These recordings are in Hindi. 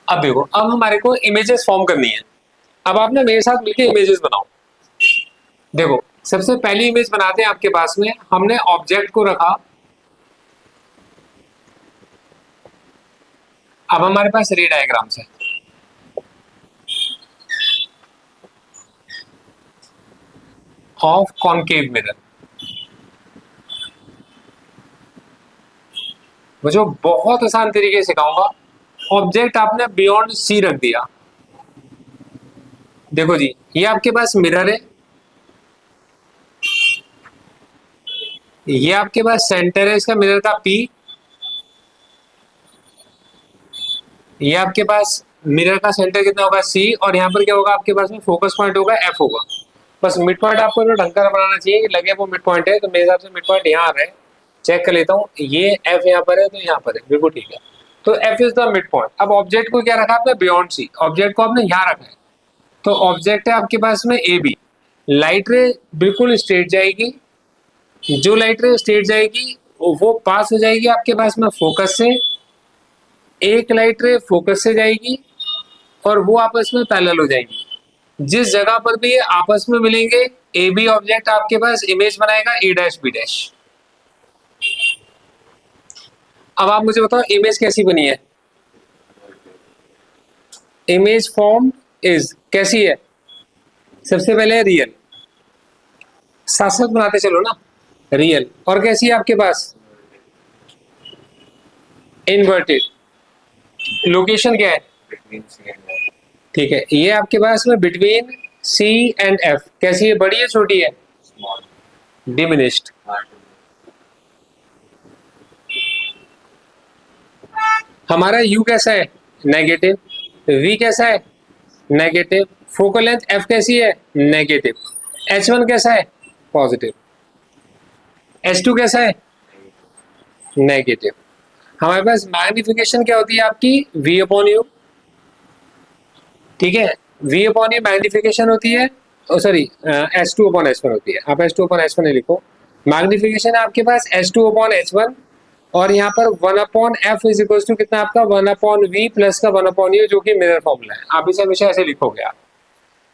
अब देखो, अब हमारे को इमेजेस फॉर्म करनी है। अब आप ना मेरे साथ मिलके इमेजेस बनाओ। देखो, सबसे पहली इमेज बनाते हैं आपके पास में, हमने ऑब्जेक्ट को रखा। अब हमारे पास रे डायग्राम्स है। ऑफ कॉनकेव मिरर, मैं जो बहुत आसान तरीके से सिखाऊंगा। ऑब्जेक्ट आपने बियॉन्ड सी रख दिया। देखो जी, ये आपके पास मिरर है, ये आपके पास सेंटर है इसका मिरर का पी, ये आपके पास मिरर का सेंटर कितना होगा सी, और यहाँ पर क्या होगा आपके पास में फोकस पॉइंट होगा एफ होगा। बस मिड पॉइंट आपको ढंग का बनाना चाहिए कि लगे वो मिड पॉइंट है, तो मेरे हिसाब से मिड पॉइंट यहाँ आ रहा है। चेक कर लेता हूँ, ये एफ यहाँ पर है तो यहाँ पर है, बिल्कुल ठीक है। तो F is the mid point. अब ऑब्जेक्ट को क्या रखा आपने बियॉन्ड सी, ऑब्जेक्ट को आपने यहाँ रखा है। तो ऑब्जेक्ट है आपके पास में ए बी, लाइट रे बिल्कुल स्ट्रेट जाएगी। जो लाइट रे स्ट्रेट जाएगी वो पास हो जाएगी आपके पास में फोकस से, एक लाइट रे फोकस से जाएगी और वो आपस में पैरेलल हो जाएंगी। जिस जगह पर भी ये आपस में मिलेंगे, ए बी ऑब्जेक्ट आपके पास इमेज बनाएगा ए डैश बी डैश। अब आप मुझे बताओ इमेज कैसी बनी है। इमेज फॉर्म इज कैसी है, सबसे पहले रियल, साथ साथ बनाते चलो ना। रियल, और कैसी है आपके पास इन्वर्टेड। लोकेशन क्या है, ठीक है, ये आपके पास में बिटवीन सी एंड एफ, कैसी है, बड़ी है छोटी है, डिमिनिश्ड। हमारा यू कैसा है, नेगेटिव। वी कैसा है, नेगेटिव। फोकल लेंथ एफ कैसी है, नेगेटिव। एच वन कैसा है, पॉजिटिव। एच टू कैसा है, नेगेटिव। हमारे पास मैग्निफिकेशन क्या होती है आपकी, वी अपॉन यू, ठीक है। वी अपॉन यू मैग्निफिकेशन होती है, sorry h two upon h one होती है। आप h two upon h one लिखो। मैग्निफिकेशन है आपके पास h two upon h one, और यहाँ पर one upon f is equal to कितना आपका, वन अपॉन वी प्लस का वन अपॉन यू, जो कि मिरर फॉर्मूला है। आप इसे हमेशा ऐसे लिखोगे आप।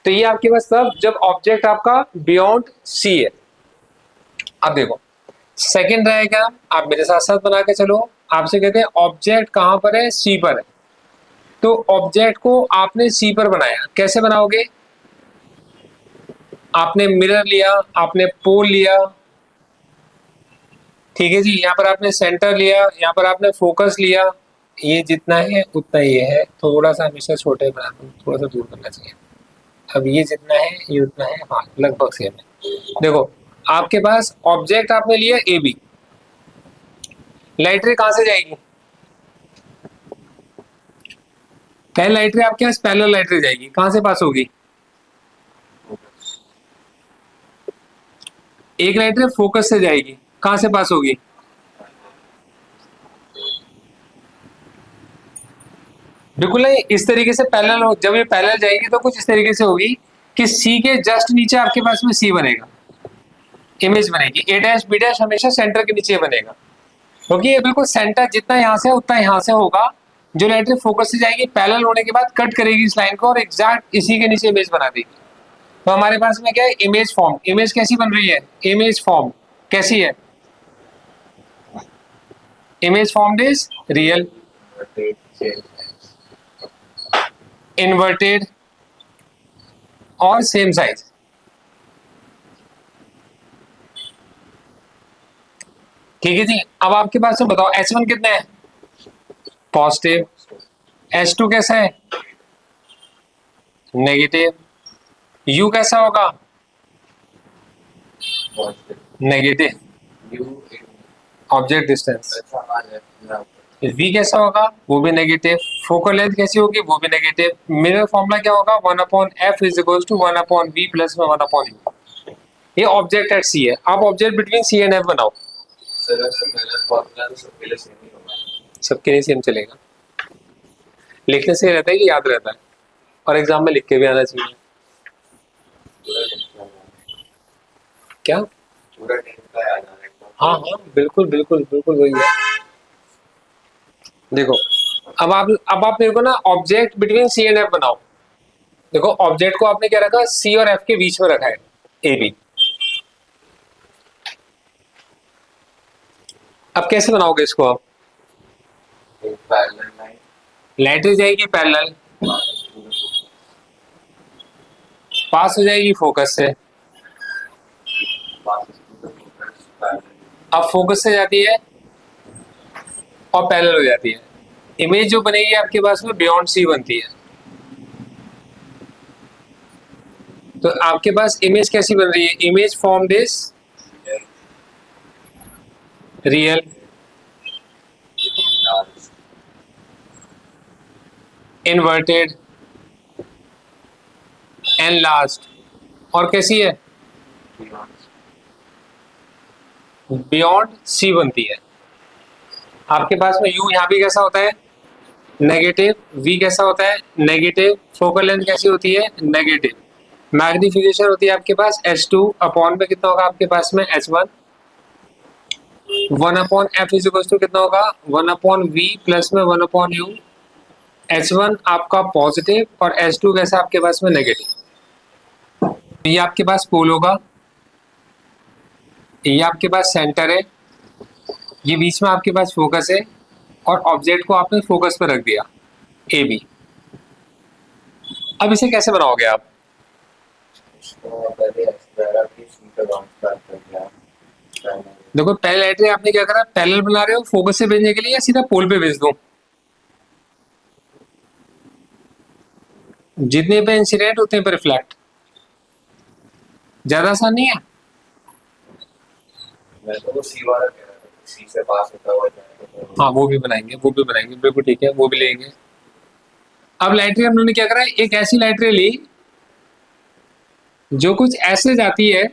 तो ये आपके पास तब जब ऑब्जेक्ट आपका बियॉन्ड सी है। अब देखो सेकंड रहेगा, आप मेरे साथ साथ बना के चलो। आपसे कहते हैं ऑब्जेक्ट कहां पर है, सी पर है। तो ऑब्जेक्ट को आपने सी पर बनाया, कैसे बनाओगे, आपने मिरर लिया, आपने पोल लिया, ठीक है जी। यहाँ पर आपने सेंटर लिया, यहाँ पर आपने फोकस लिया। ये जितना है उतना ये है, थोड़ा सा हमेशा छोटे बना दो, थोड़ा सा दूर करना चाहिए। अब ये जितना है ये उतना है, हाँ लगभग सेम है। देखो आपके पास ऑब्जेक्ट आपने लिया ए बी, लाइट रे कहां से जाएगी, पहले लाइट रे आपके पास पैरेलल लाइट रे जाएगी, कहां से पास होगी, एक लाइट रे फोकस से जाएगी, कहां से पास होगी, बिल्कुल नहीं, इस तरीके से पैरेलल हो। जब ये पैरेलल जाएगी तो कुछ इस तरीके से होगी कि सी के जस्ट नीचे आपके पास में सी बनेगा, इमेज बनेगी। ए डैश बी डैश हमेशा सेंटर के नीचे बनेगा, क्योंकि ये बिल्कुल सेंटर जितना यहां से उतना यहां से होगा। जो लाइट रे फोकस से जाएगी पैरेलल होने के बाद कट करेगी इस लाइन को और एग्जैक्ट इसी के नीचे इमेज बना देगी। तो हमारे पास में क्या है, इमेज फॉर्म। इमेज कैसी बन रही है, इमेज फॉर्म कैसी है, image form is real, inverted और सेम साइज। ठीक है जी। अब आपके पास में बताओ एच वन कितना है, पॉजिटिव। एच टू कैसा है, नेगेटिव। यू कैसा होगा, नेगेटिव, ऑब्जेक्ट डिस्टेंस। वी कैसा होगा, वो भी नेगेटिव। फोकल लेंथ कैसी होगी, वो भी नेगेटिव। मिरर फॉर्मूला क्या होगा, one upon f is equal to one upon v plus में वन अपॉन यू। ये ऑब्जेक्ट एट सी है। आप object between c and f बनाओ। सबके लिए सेम चलेगा, लिखने से रहता है कि याद रहता है, और एग्जाम में लिख के भी आना चाहिए। क्या, हाँ हाँ बिल्कुल बिल्कुल बिल्कुल वही है। देखो अब आप मेरे को ना object between c and f बनाओ। देखो ऑब्जेक्ट को आपने क्या रखा, सी और एफ के बीच में रखा है, ए बी। अब कैसे बनाओगे इसको आप? लाइट जाएगी पैरेलल, पास हो जाएगी फोकस से। अब फोकस से जाती है और पैरेलल हो जाती है। इमेज जो बनेगी आपके पास में बियॉन्ड सी बनती है। तो आपके पास इमेज कैसी बन रही है? Image form this real, inverted and last. और कैसी है? बियॉन्ड सी बनती है। आपके पास में यू यहाँ भी कैसा होता है? नेगेटिव। वी कैसा होता है? नेगेटिव। फोकल लेंथ कैसी होती है? नेगेटिव। मैग्निफिकेशन होती है आपके पास S2 अपॉन में कितना होगा आपके पास में H1। 1 upon f is equal to कितना होगा? 1 अपॉन वी प्लस में 1 अपॉन यू। H1 आपका पॉजिटिव और H2 कैसा आपके पास में? नेगेटिव। ये आपके पास पोल होगा, ये आपके पास सेंटर है, ये बीच में आपके पास फोकस है और ऑब्जेक्ट को आपने फोकस पर रख दिया ए बी। अब इसे कैसे बनाओगे आप? देखो पहले लाइट आपने क्या करा, पैरेलल बना रहे हो फोकस से भेजने के लिए या सीधा पोल पे भेज दो? जितने पे इंसिडेंट उतने पे रिफ्लेक्ट। ज्यादा आसान नहीं है? मैं तो सी वाला कह रहा था, सी से पास होता हुआ जाएगा तो हाँ वो भी बनाएंगे, वो भी बनाएंगे, बिल्कुल ठीक है, वो भी लेंगे। अब लाइट्री हम लोगों ने क्या करा, एक ऐसी लाइट्री ली जो कुछ ऐसे जाती है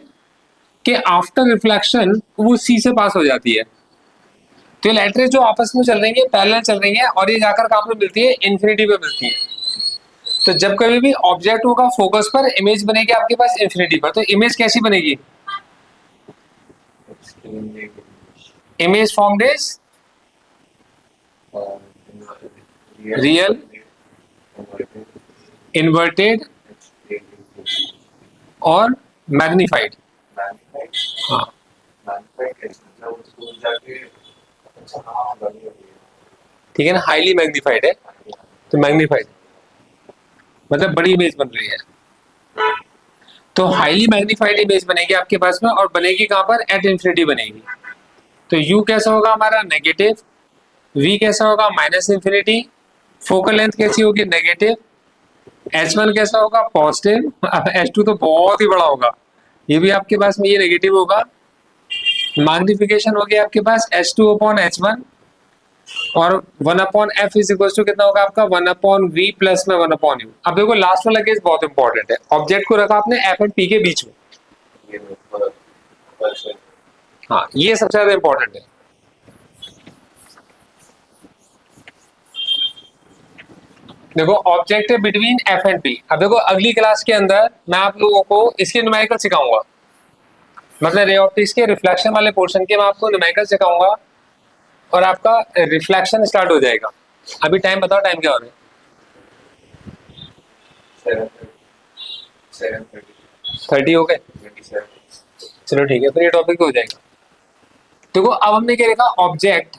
कि आफ्टर रिफ्लेक्शन वो सी से पास हो जाती है। तो ये लाइट्री जो आपस में चल रही है, पैरेलल चल रही है और ये जाकर कहाँ पे मिलती है? इन्फिनिटी पे मिलती है। तो जब कभी भी ऑब्जेक्ट होगा फोकस पर, इमेज बनेगी आपके पास इन्फिनिटी पर। तो इमेज कैसी बनेगी? Image form is real, inverted और मैग्नीफाइड। हाँ ठीक है ना, हाईली मैग्नीफाइड है तो मैग्नीफाइड मतलब बड़ी इमेज बन रही है। तो हाईली मैग्नीफाइड इमेज बनेगी आपके पास में और बनेगी कहां पर? एट इंफिनिटी बनेगी। तो यू कैसा होगा हमारा? नेगेटिव। वी कैसा होगा? Minus infinity. फोकल लेंथ कैसी होगी? नेगेटिव। H1 कैसा होगा? पॉजिटिव। H2 तो बहुत ही बड़ा होगा, ये भी आपके पास में ये नेगेटिव होगा। मैग्निफिकेशन हो गया आपके पास H2 अपॉन H1 और 1 upon f is equal to कितना होगा आपका? 1 अपॉन वी प्लस में 1 अपॉन यू। अब देखो लास्ट वाला केस बहुत इंपॉर्टेंट है। ऑब्जेक्ट को रखा आपने एफ एंड पी के बीच में। हाँ ये सबसे ज्यादा इंपॉर्टेंट है। देखो ऑब्जेक्ट है बिटवीन एफ एंड पी। अब देखो अगली क्लास के अंदर मैं आप लोगों को इसके न्यूमेरिकल सिखाऊंगा, मतलब रे ऑप्टिक्स के रिफ्लेक्शन वाले पोर्शन के मैं आपको न्यूमेरिकल सिखाऊंगा और आपका रिफ्लेक्शन स्टार्ट हो जाएगा। अभी टाइम बताओ, टाइम क्या हो रहा है? 30 हो गए? चलो ठीक है, फिर ये टॉपिक हो जाएगा। देखो अब हमने क्या देखा, object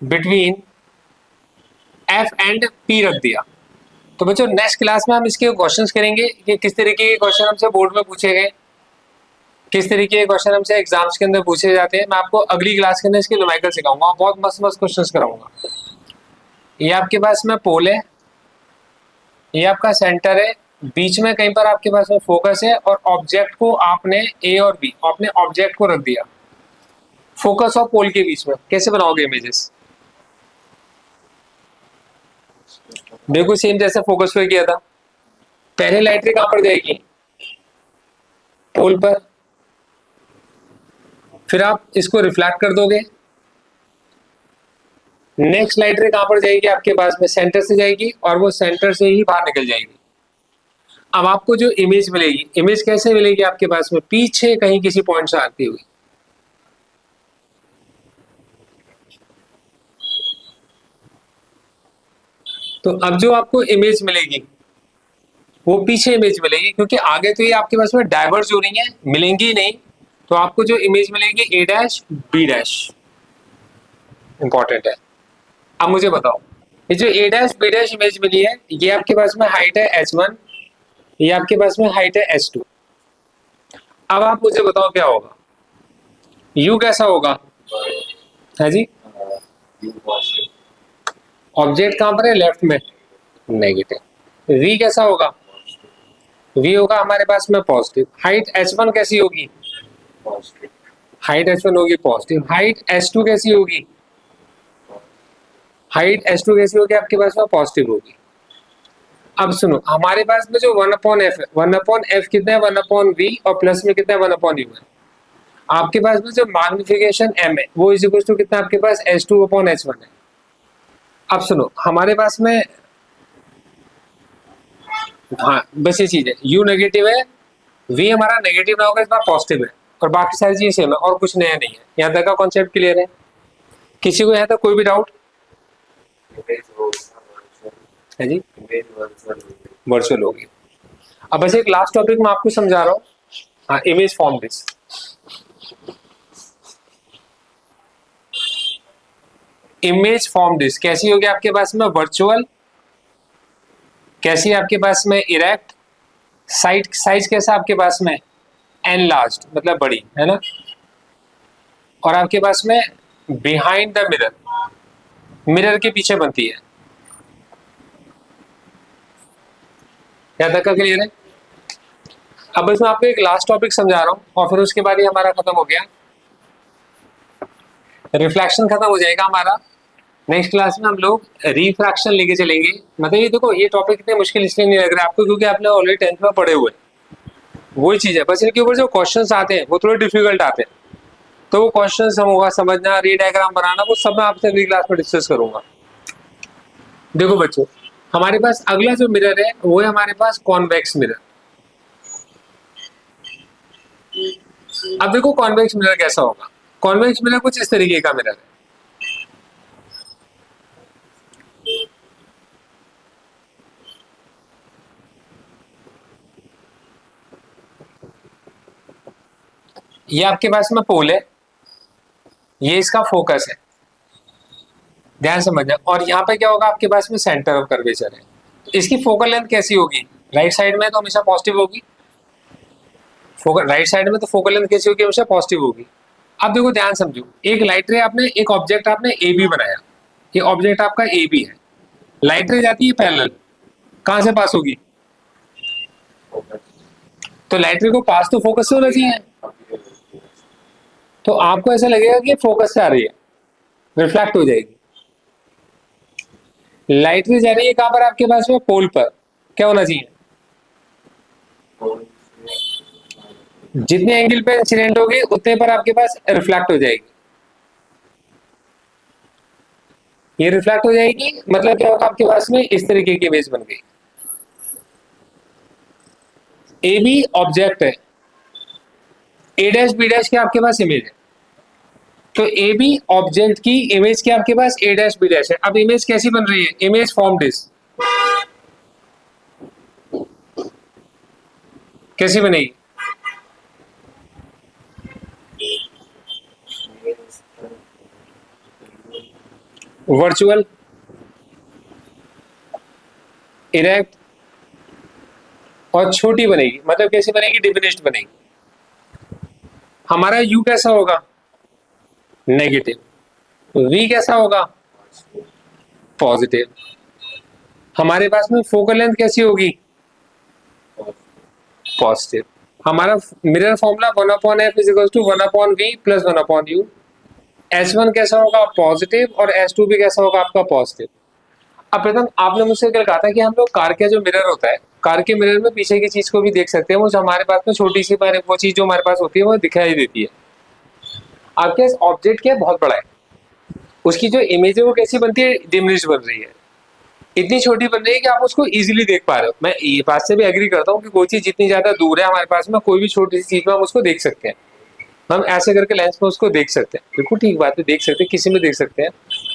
between F and P रख दिया। तो बच्चों नेक्स्ट क्लास में हम इसके क्वेश्चंस करेंगे कि किस तरीके के क्वेश्चन हमसे बोर्ड में पूछे गए, किस तरीके के क्वेश्चन हमसे एग्जाम्स के अंदर पूछे जाते हैं। मैं आपको अगली क्लास के अंदर इसके न्यूमेरिकल सिखाऊंगा, बहुत मस्त मस्त क्वेश्चंस कराऊंगा। ये आपके पास में पोल है, ये आपका सेंटर है, बीच में कहीं पर आपके पास में फोकस है और ऑब्जेक्ट को आपने ए और बी, आपने ऑब्जेक्ट को रख दिया फोकस और पोल के बीच में। कैसे बनाओगे इमेजेस? बिल्कुल सेम जैसे फोकस पे किया था। पहले लाइट रे कहां पर जाएगी? पोल पर। फिर आप इसको रिफ्लेक्ट कर दोगे। नेक्स्ट लाइट रे कहां पर जाएगी आपके पास में? सेंटर से जाएगी और वो सेंटर से ही बाहर निकल जाएगी। अब आपको जो इमेज मिलेगी, इमेज कैसे मिलेगी आपके पास में? पीछे कहीं किसी पॉइंट से आती हुई। तो अब जो आपको इमेज मिलेगी वो पीछे इमेज मिलेगी, क्योंकि आगे तो ये आपके पास में डाइवर्ज हो रही है, मिलेंगी ही नहीं। तो आपको जो इमेज मिलेगी ए डैश बी डैश, इंपॉर्टेंट है। अब मुझे बताओ, ये जो ए डैश बी डैश इमेज मिली है, ये आपके पास में हाइट है h1, ये आपके पास में हाइट है h2। अब आप मुझे बताओ क्या होगा, u कैसा होगा? है जी, U positive. ऑब्जेक्ट कहां पर है? लेफ्ट में, नेगेटिव। v कैसा होगा? v होगा हमारे पास में पॉजिटिव। हाइट h1 कैसी होगी? Positive. हाइट h1 होगी पॉजिटिव। हाइट h2 कैसी होगी? हाइट h2 कैसी होगी आपके पास में? पॉजिटिव होगी। अब सुनो, हमारे पास में जो 1/f है, 1/f कितना है? 1/v, और प्लस में कितना है? 1/u है। आपके पास में जो मैग्निफिकेशन m है वो इज इक्वल टू कितना आपके पास? h2/h1 है। अब सुनो, हमारे पास में हाँ बस ये चीज है, u नेगेटिव है, v हमारा नेगेटिव ना होगा, इस बार पॉजिटिव है, और बाकी सारी चीजें सेम है, और कुछ नया नहीं है। यहाँ तक का कॉन्सेप्ट क्लियर है? किसी को यहाँ तक कोई भी डाउट Image was virtual. है जी? Image virtual. वर्चुअल होगी। अब बस एक लास्ट टॉपिक मैं आपको समझा रहा हूँ। हाँ, image form this. Image form this कैसी होगी आपके पास में? वर्चुअल। कैसी है आपके पास में? इरेक्ट। साइज कैसा आपके पास में? एनलार्ज्ड, मतलब बड़ी, है ना। और आपके पास में बिहाइंड द मिरर, मिरर के पीछे बनती है। यहाँ तक का क्लियर है? अब बस मैं आपको एक लास्ट टॉपिक समझा रहा हूँ, और फिर उसके बाद ही हमारा खत्म हो गया, रिफ्लेक्शन खत्म हो जाएगा हमारा। नेक्स्ट क्लास में हम लोग रिफ्रैक्शन लेके चलेंगे। मतलब ये देखो, ये टॉपिक इतने मुश्किल इसलिए नहीं लग रहा आपको, क्योंकि आपने ऑलरेडी 10th में पढ़े हुए हैं। वही चीज है, बस इनके ऊपर जो क्वेश्चंस आते हैं वो थोड़े डिफिकल्ट आते हैं। तो वो क्वेश्चंस हम होगा समझना, री डायग्राम बनाना, वो सब मैं आपसे अगली क्लास में डिस्कस करूंगा। देखो बच्चों, हमारे पास अगला जो मिरर है वो है हमारे पास कॉन्वेक्स मिरर। अब देखो कॉन्वेक्स मिरर कैसा होगा। कॉन्वेक्स मिरर कुछ इस तरीके का मिरर है। ये आपके पास में पोल है, ये इसका फोकस है, ध्यान समझना। और यहाँ पे क्या होगा आपके पास में? सेंटर ऑफ कर्वेचर है। इसकी फोकल लेंथ कैसी होगी? राइट साइड में तो हमेशा पॉजिटिव होगी। फोकल राइट साइड में तो फोकल लेंथ कैसी होगी? हमेशा पॉजिटिव होगी। अब देखो ध्यान समझो, एक लाइट रे आपने, एक ऑब्जेक्ट आपने ए बी बनाया, ये ऑब्जेक्ट आपका ए बी है। लाइट रे जाती है पैरेलल, कहां से पास होगी? Focus. तो लाइट रे को पास तो फोकस से होना चाहिए। Appear. तो आपको ऐसा लगेगा कि फोकस से आ रही है, रिफ्लेक्ट हो जाएगी। लाइट रे जा रही है कहां पर आपके पास में? पोल पर। क्या होना चाहिए? Pole. जितने एंगल पे इंसिडेंट होगी उतने पर आपके पास रिफ्लेक्ट हो जाएगी। ये रिफ्लेक्ट हो जाएगी, मतलब क्या होगा आपके पास में? इस तरीके की इमेज बन गई। ए बी ऑब्जेक्ट है, ए डैश बी डैश की आपके पास इमेज है। तो ए बी ऑब्जेक्ट की इमेज की आपके पास ए डैश बी डैश है। अब इमेज कैसी बन रही है? Image form this. कैसी बनेगी? Means वर्चुअल, इरेक्ट, और छोटी बनेगी। मतलब कैसी बनेगी? डिमिनिश्ड बनेगी। हमारा u कैसा होगा? नेगेटिव। v कैसा होगा? पॉजिटिव। हमारे पास में फोकल लेंथ कैसी होगी? पॉजिटिव। हमारा mirror formula 1/f is equal to 1/v plus 1/u। h1 कैसा होगा? पॉजिटिव, और h2 भी कैसा होगा आपका? पॉजिटिव। अब प्रथम आपने मुझसे कल कहा था कि हम लोग कार का जो मिरर होता है, कार के मिरर में पीछे की चीज को भी देख सकते हैं। वो जो हमारे पास में छोटी सी वो चीज जो हमारे पास होती है वो दिखाई देती है। आपके ऑब्जेक्ट क्या है? बहुत बड़ा है, उसकी जो इमेज है वो कैसी बनती है? डिमिनिश बन रही है, इतनी छोटी बन रही है कि आप उसको इजीली देख पा रहे हो। मैं ये बात से भी एग्री करता हूँ कि कोई चीज जितनी ज्यादा दूर है हमारे पास में, कोई भी छोटी सी चीज में हम उसको देख सकते हैं। हम ऐसे करके लेंस में उसको देख सकते हैं, बिल्कुल ठीक बात है, देख सकते हैं, किसी में देख सकते हैं।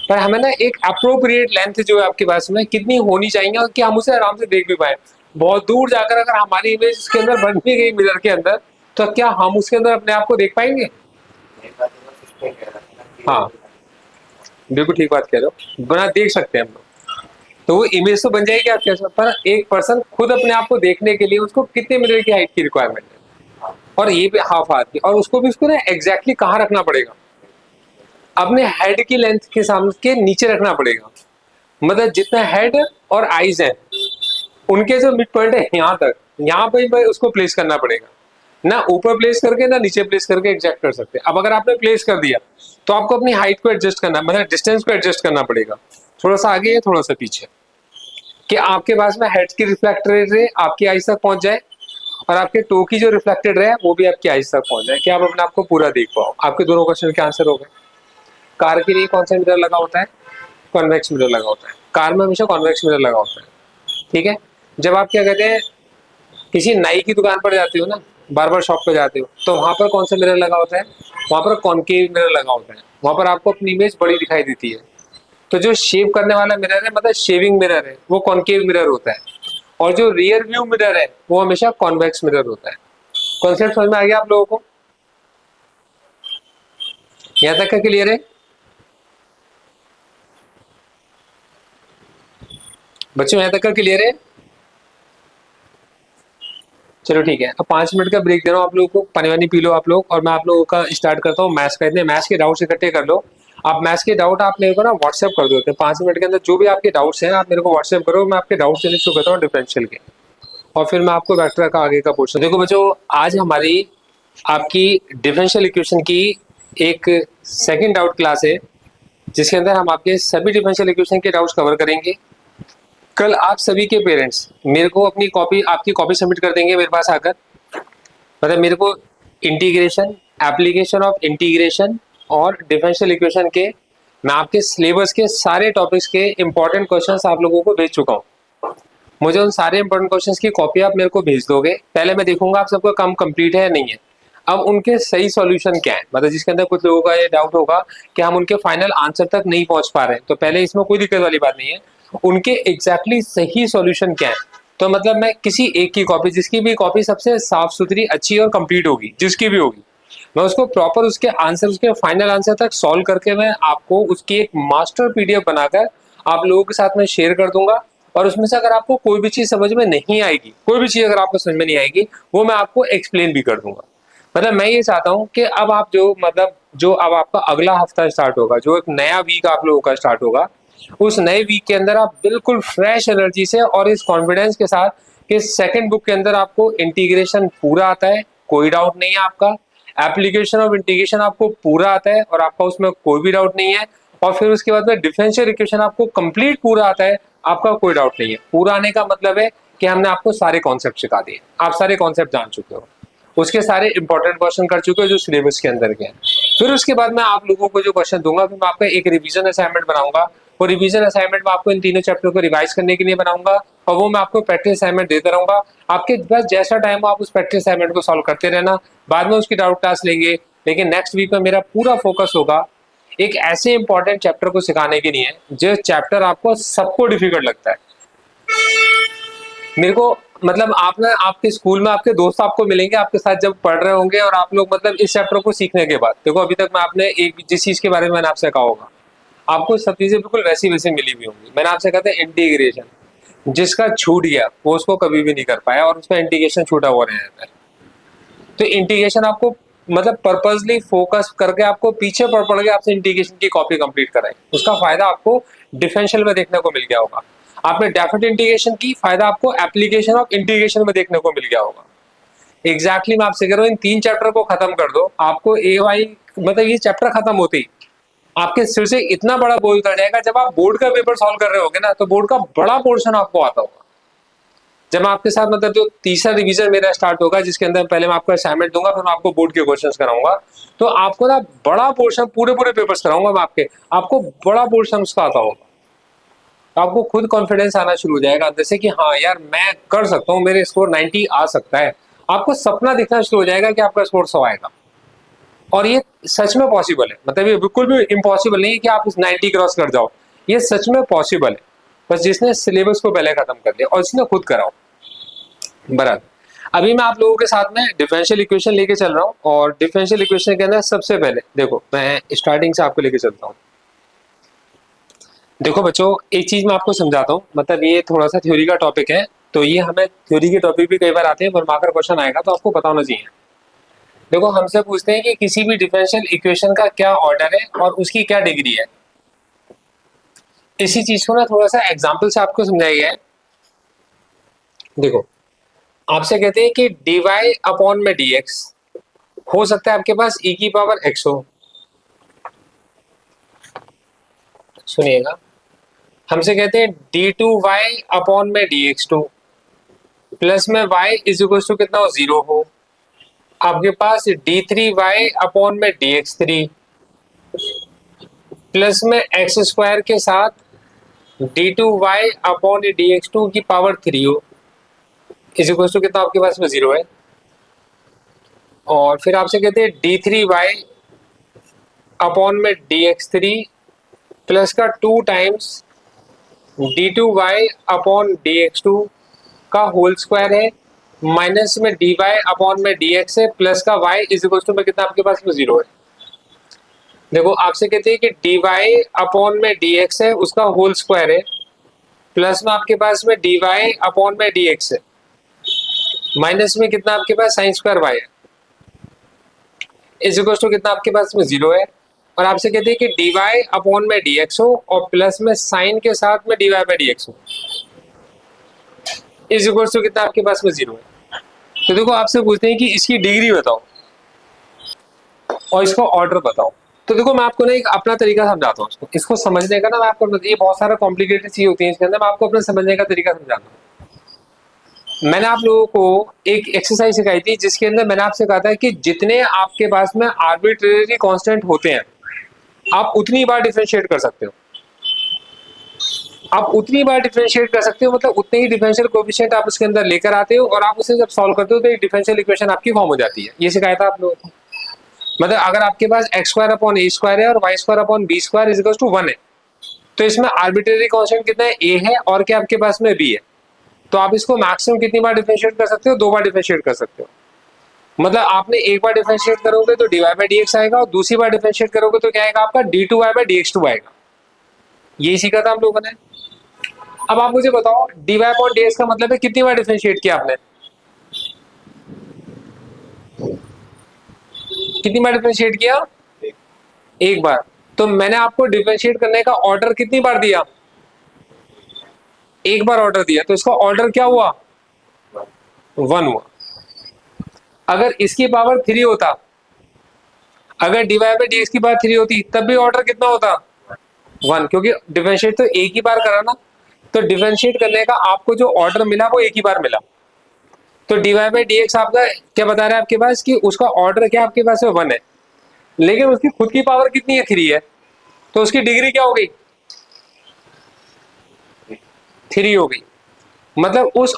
पर हमें ना एक अप्रोप्रिएट लेंथ जो है आपके पास में कितनी होनी चाहिए और कि हम उसे आराम से देख भी पाए। बहुत दूर जाकर अगर हमारी इमेज इसके अंदर बन भी गई मिरर के अंदर, तो क्या हम उसके अंदर अपने आप को देख पाएंगे? मेरे पास तो बस इसको कह रहा था ना कि हाँ, बिल्कुल ठीक बात कह रहे हो, बना देख सकते हैं हम लोग। तो वो इमेज तो बन जाएगी आपके पास, पर एक पर्सन खुद अपने आप को देखने के लिए उसको कितने मिरर की हाइट की रिक्वायरमेंट है, और ये भी हाफ हाथ की, और उसको भी उसको ना एग्जैक्टली कहाँ रखना पड़ेगा? अपने हेड की लेंथ के सामने के नीचे रखना पड़ेगा। मतलब जितना हेड और आईज है उनके जो मिड पॉइंट है यहाँ तक, यहाँ पे ही उसको प्लेस करना पड़ेगा। ना ऊपर प्लेस करके ना नीचे प्लेस करके एग्जैक्ट कर सकते हैं। अब अगर आपने प्लेस कर दिया तो आपको अपनी हाइट को एडजस्ट करना, मतलब डिस्टेंस को एडजस्ट करना पड़ेगा, थोड़ा सा आगे या थोड़ा सा पीछे, कि आपके पास में हेड की रिफ्लेक्टेड रे आपकी आईज तक पहुंच जाए, और आपके टो की जो रिफ्लेक्टेड रे वो भी आपकी आईज तक पहुंच जाए, कि आप अपने आप को पूरा देख पाओ। आपके दोनों क्वेश्चन के आंसर हो गए। कार के लिए कौन सा मिरर लगा होता है? कॉन्वेक्स मिरर लगा होता है। कार में हमेशा कॉन्वेक्स मिरर लगा होता है, ठीक है। जब आप क्या कहते हैं किसी नाई की दुकान पर जाते हो ना, बार्बर शॉप पे जाते हो, तो वहां पर कौन सा मिरर लगा होता है? वहां पर कॉनकेव मिरर लगा होता है। वहां पर आपको अपनी इमेज बड़ी दिखाई देती है। तो जो शेव करने वाला मिरर है, मतलब शेविंग मिरर है, वो कॉनकेव मिरर होता है। और जो रियर व्यू मिरर है वो हमेशा कॉन्वेक्स मिरर होता है। कॉन्सेप्ट समझ में आ गया आप लोगों को? यहाँ तक का क्लियर है बच्चों? यहाँ तक का क्लियर है? चलो ठीक है, अब 5 मिनट का ब्रेक दे रहा हूँ आप लोगों को, पानी वानी पी लो आप लोग, और मैं आप लोगों का स्टार्ट करता हूँ मैथ्स का। इतने मैथ्स के डाउट्स इकट्ठे कर लो। आप मैथ्स के डाउट आप मेरे को ना व्हाट्सएप कर दो। 5 मिनट के अंदर जो भी आपके डाउट्स हैं आप मेरे को व्हाट्सएप करो, मैं आपके डाउट्स देने शुरू करता हूँ डिफरेंशियल के, और फिर मैं आपको वेक्टर का आगे का पोर्शन। देखो बच्चों, आज हमारी आपकी डिफरेंशियल इक्वेशन की एक सेकंड डाउट क्लास है, जिसके अंदर हम आपके सभी डिफरेंशियल इक्वेशन के डाउट्स कवर करेंगे। कल आप सभी के पेरेंट्स मेरे को अपनी कॉपी, आपकी कॉपी सबमिट कर देंगे मेरे पास आकर। मतलब मेरे को इंटीग्रेशन, एप्लीकेशन ऑफ इंटीग्रेशन और डिफरेंशियल इक्वेशन के, मैं आपके सिलेबस के सारे टॉपिक्स के इंपॉर्टेंट क्वेश्चंस आप लोगों को भेज चुका हूँ। मुझे उन सारे इंपॉर्टेंट क्वेश्चंस की कॉपी आप मेरे को भेज दोगे। पहले मैं देखूंगा आप सबका काम कंप्लीट है या नहीं है। अब उनके सही सॉल्यूशन क्या है, मतलब जिसके अंदर कुछ लोगों का ये डाउट होगा कि हम उनके फाइनल आंसर तक नहीं पहुंच पा रहे हैं, तो पहले इसमें कोई दिक्कत वाली बात नहीं है। उनके एग्जैक्टली सही सॉल्यूशन क्या है, तो मतलब मैं किसी एक की कॉपी, जिसकी भी कॉपी सबसे साफ सुथरी, अच्छी और कंप्लीट होगी, जिसकी भी होगी, मैं उसको प्रॉपर उसके आंसर, उसके फाइनल आंसर तक सॉल्व करके मैं आपको उसकी एक मास्टर पीडीएफ बनाकर आप लोगों के साथ में शेयर कर दूंगा। और उसमें से अगर आपको कोई भी चीज समझ में नहीं आएगी, कोई भी चीज अगर आपको समझ में नहीं आएगी, वो मैं आपको एक्सप्लेन भी कर दूंगा। मतलब मैं ये चाहता हूँ कि अब आप जो, मतलब जो अब आपका अगला हफ्ता स्टार्ट होगा, जो एक नया वीक आप लोगों का स्टार्ट होगा, उस नए वीक के अंदर आप बिल्कुल फ्रेश एनर्जी से और इस कॉन्फिडेंस के साथ कि सेकंड बुक के अंदर आपको इंटीग्रेशन पूरा आता है, कोई डाउट नहीं है आपका। एप्लीकेशन ऑफ इंटीग्रेशन आपको पूरा आता है और आपका उसमें कोई भी डाउट नहीं है। और फिर उसके बाद में डिफरेंशियल इक्वेशन आपको कंप्लीट पूरा आता है, आपका कोई डाउट नहीं है। पूरा आने का मतलब है कि हमने आपको सारे कॉन्सेप्ट सिखा दिए, आप सारे कॉन्सेप्ट जान चुके हो, उसके सारे इंपॉर्टेंट क्वेश्चन कर चुके हो जो सिलेबस के अंदर के हैं। फिर उसके बाद मैं आप लोगों को जो क्वेश्चन दूंगा, फिर मैं आपका एक रिवीजन असाइनमेंट बनाऊंगा। वो रिवीजन असाइनमेंट में आपको इन तीनों चैप्टर को रिवाइज करने के लिए बनाऊंगा, और वो मैं आपको प्रैक्टिस असाइनमेंट देता रहूंगा। आपके पास जैसा टाइम हो आप उस प्रैक्टिस असाइनमेंट को सॉल्व करते रहना, बाद में उसकी डाउट क्लास लेंगे। लेकिन नेक्स्ट वीक में मेरा पूरा फोकस होगा एक ऐसे इंपॉर्टेंट चैप्टर को सिखाने के लिए जो चैप्टर आपको सबको डिफिकल्ट लगता है। मेरे को मतलब आप ना, आपके स्कूल में आपके दोस्त आपको मिलेंगे आपके साथ जब पढ़ रहे होंगे, और आप लोग मतलब इस चैप्टर को सीखने के बाद, देखो अभी तक मैं आपने एक जिस चीज के बारे में मैंने आपसे कहा होगा, आपको सब चीजें बिल्कुल वैसी वैसी मिली हुई होंगी। मैंने आपसे कहा था इंटीग्रेशन, जिसका छूट गया वो उसको कभी भी नहीं कर पाया, और उसका इंटीग्रेशन छूटा हुआ रह जाता है। तो इंटीग्रेशन आपको मतलब पर्पसली फोकस करके आपको पीछे पढ़ के आपसे इंटीग्रेशन की कॉपी कंप्लीट कराई, उसका फायदा आपको डिफरेंशियल में देखने को मिल गया होगा। आपने डेफिनेट इंटीग्रेशन की, फायदा आपको एप्लीकेशन ऑफ इंटीग्रेशन में देखने को मिल गया होगा। एग्जैक्टली मैं आपसे कह रहा हूँ, इन 3 चैप्टर को खत्म कर दो, आपको ए वाई, मतलब ये चैप्टर खत्म होते ही आपके सिर से इतना बड़ा बोझ उतर जाएगा। जब आप बोर्ड का पेपर सॉल्व कर रहे होगे ना, तो बोर्ड का बड़ा पोर्शन आपको आता होगा। जब मैं आपके साथ मतलब जो तीसरा रिवीजन मेरा स्टार्ट होगा, जिसके अंदर पहले मैं आपको असाइनमेंट दूंगा, फिर मैं आपको बोर्ड के क्वेश्चंस कराऊंगा, तो आपको ना बड़ा पोर्शन, पूरे पूरे पेपर्स कराऊंगा मैं आपको बड़ा पोर्शन उसका आता होगा। तो आपको खुद कॉन्फिडेंस आना शुरू हो जाएगा अंदर से कि हाँ यार मैं कर सकता हूँ, मेरे स्कोर 90 आ सकता है। आपको सपना दिखना शुरू हो जाएगा कि आपका स्कोर 100 आएगा। और ये सच में पॉसिबल है, मतलब ये बिल्कुल भी इम्पॉसिबल नहीं है कि आप इस 90 क्रॉस कर जाओ, ये सच में पॉसिबल है, बस जिसने सिलेबस को पहले खत्म कर दिया और जिसने खुद कराओ। बराबर। अभी मैं आप लोगों के साथ में डिफरेंशियल इक्वेशन लेके चल रहा हूँ, और डिफरेंशियल इक्वेशन के अंदर सबसे पहले देखो मैं स्टार्टिंग से आपको लेके चलता हूँ। देखो बच्चों, एक चीज मैं आपको समझाता हूँ, मतलब ये थोड़ा सा थ्योरी का टॉपिक है, तो ये हमें थ्योरी के टॉपिक भी कई बार आते हैं, वर्माकर क्वेश्चन आएगा तो आपको पता होना चाहिए। देखो हमसे पूछते हैं कि किसी भी डिफरेंशियल इक्वेशन का क्या ऑर्डर है और उसकी क्या डिग्री है। इसी चीज को ना थोड़ा सा एग्जाम्पल से आपको समझाया गया है। देखो आपसे कहते हैं कि dy अपॉन में dx हो सकता है आपके पास e की पावर x हो। सुनिएगा, हमसे कहते हैं d2y अपॉन में dx2 प्लस में y इज इक्वल टू कितना हो, 0 हो। आपके पास d3y अपॉन में dx3 प्लस में एक्स स्क्वायर के साथ d2y अपॉन dx2 की पावर 3 हो, इज इक्वल टू कितना आपके पास में 0 है। और फिर आपसे कहते हैं d3y अपॉन में dx3 प्लस का 2 टाइम्स d2y अपॉन dx2 का होल स्क्वायर है, माइनस में dy अपॉन में dx है, प्लस का y इज इक्वल टू में कितना आपके पास में 0 है। देखो आपसे कहते हैं कि dy अपॉन में dx है उसका होल स्क्वायर है, प्लस में आपके पास में dy अपॉन में dx है, माइनस में कितना आपके पास साइन स्क्वायर y है, इज इक्वल टू कितना आपके पास में 0 है। और आपसे कहते हैं कि dy अपॉन में dx हो और प्लस में साइन के साथ में dy बाई dx हो, इज इक्वल टू कितना आपके पास में 0 है। तो देखो आपसे पूछते हैं कि इसकी डिग्री बताओ और इसका ऑर्डर बताओ। तो देखो मैं आपको ना एक अपना तरीका समझाता हूँ, इसको समझने का ना मैं आपको, ये बहुत सारा कॉम्प्लिकेटेड चीज होती है इसके अंदर, मैं आपको अपने समझने का तरीका समझाता हूँ। मैंने आप लोगों को एक एक्सरसाइज सिखाई थी जिसके अंदर मैंने आपसे कहा था कि जितने आपके पास में आर्बिट्रेरी कांस्टेंट होते हैं आप उतनी बार डिफरेंशिएट कर सकते हो, आप उतनी बार डिफरेंशिएट कर सकते हो, मतलब उतने ही डिफरेंशियल कोएफिशिएंट आप उसके अंदर लेकर आते हो और आप उसे जब सॉल्व करते हो तो एक डिफरेंशियल इक्वेशन आपकी फॉर्म हो जाती है। ये सिखाया था आप लोगों को। मतलब अगर आपके पास x square upon a square है और y square upon b square is equal to 1 है, तो इसमें आर्बिट्रेरी कांस्टेंट कितना है, ए है और क्या आपके पास में बी है, तो आप इसको मैक्सिमम कितनी बार डिफरेंशिएट कर सकते हो, 2 बार डिफरेंशिएट कर सकते हो। मतलब आपने एक बार डिफरेंशिएट करोगे तो dy बाई dx आएगा और दूसरी बार डिफरेंशिएट करोगे तो क्या आएगा आपका d2y बाई dx2 आएगा। यही सीखा था हम लोगों ने। अब आप मुझे बताओ dy अपॉन dx का मतलब है कितनी बार डिफरेंशिएट किया आपने, कितनी बार डिफरेंशिएट किया, एक बार। तो मैंने आपको डिफरेंशिएट करने का ऑर्डर कितनी बार दिया, एक बार ऑर्डर दिया, तो इसका ऑर्डर क्या हुआ, 1 हुआ। अगर इसकी पावर 3 होता, अगर dy बाई dx की पावर 3 होती तब भी ऑर्डर कितना होता, 1, क्योंकि डिफरेंशिएट तो एक ही बार करा ना, तो डिफरेंशिएट करने का आपको जो ऑर्डर मिला वो एक ही बार मिला। तो dy बाई dx आपका क्या बता रहा है आपके पास कि उसका ऑर्डर क्या आपके पास है, 1 है, लेकिन उसकी खुद की पावर कितनी है, 3 है, तो उसकी डिग्री क्या हो गई, 3 हो गई। मतलब उस